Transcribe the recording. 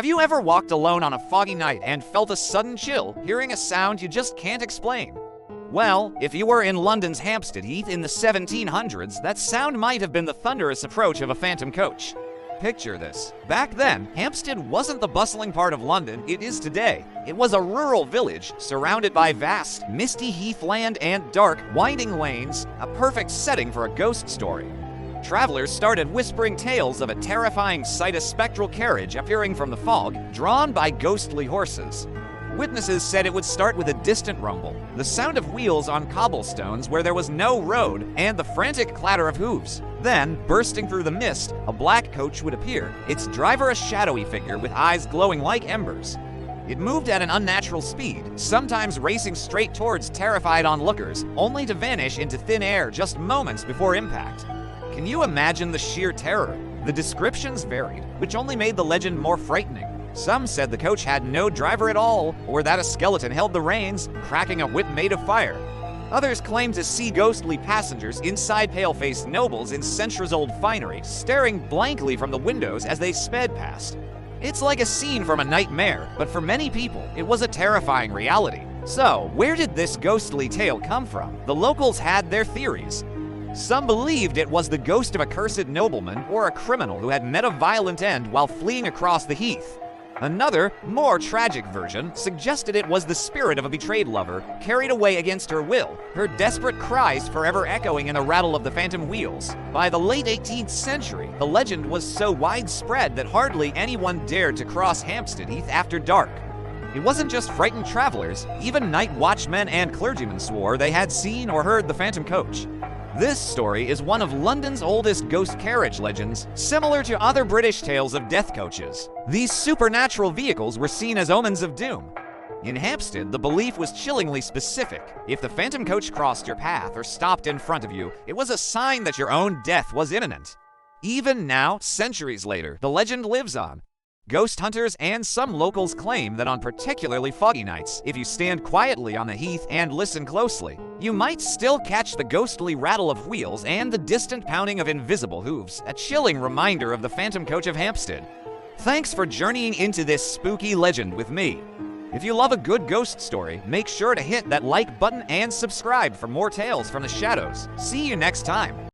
Have you ever walked alone on a foggy night and felt a sudden chill, hearing a sound you just can't explain? Well, if you were in London's Hampstead Heath in the 1700s, that sound might have been the thunderous approach of a phantom coach. Picture this. Back then, Hampstead wasn't the bustling part of London it is today. It was a rural village surrounded by vast, misty heathland and dark, winding lanes, a perfect setting for a ghost story. Travelers started whispering tales of a terrifying sight, a spectral carriage appearing from the fog, drawn by ghostly horses. Witnesses said it would start with a distant rumble, the sound of wheels on cobblestones where there was no road, and the frantic clatter of hooves. Then, bursting through the mist, a black coach would appear, its driver a shadowy figure with eyes glowing like embers. It moved at an unnatural speed, sometimes racing straight towards terrified onlookers, only to vanish into thin air just moments before impact. Can you imagine the sheer terror? The descriptions varied, which only made the legend more frightening. Some said the coach had no driver at all, or that a skeleton held the reins, cracking a whip made of fire. Others claimed to see ghostly passengers inside pale-faced nobles in centuries-old finery, staring blankly from the windows as they sped past. It's like a scene from a nightmare, but for many people, it was a terrifying reality. So, where did this ghostly tale come from? The locals had their theories. Some believed it was the ghost of a cursed nobleman or a criminal who had met a violent end while fleeing across the heath. Another, more tragic version suggested it was the spirit of a betrayed lover, carried away against her will, her desperate cries forever echoing in the rattle of the phantom wheels. By the late 18th century, the legend was so widespread that hardly anyone dared to cross Hampstead Heath after dark. It wasn't just frightened travelers, even night watchmen and clergymen swore they had seen or heard the phantom coach. This story is one of London's oldest ghost carriage legends, similar to other British tales of death coaches. These supernatural vehicles were seen as omens of doom. In Hampstead, the belief was chillingly specific. If the phantom coach crossed your path or stopped in front of you, it was a sign that your own death was imminent. Even now, centuries later, the legend lives on. Ghost hunters and some locals claim that on particularly foggy nights, if you stand quietly on the heath and listen closely, you might still catch the ghostly rattle of wheels and the distant pounding of invisible hooves, a chilling reminder of the phantom coach of Hampstead. Thanks for journeying into this spooky legend with me. If you love a good ghost story, make sure to hit that like button and subscribe for more tales from the shadows. See you next time.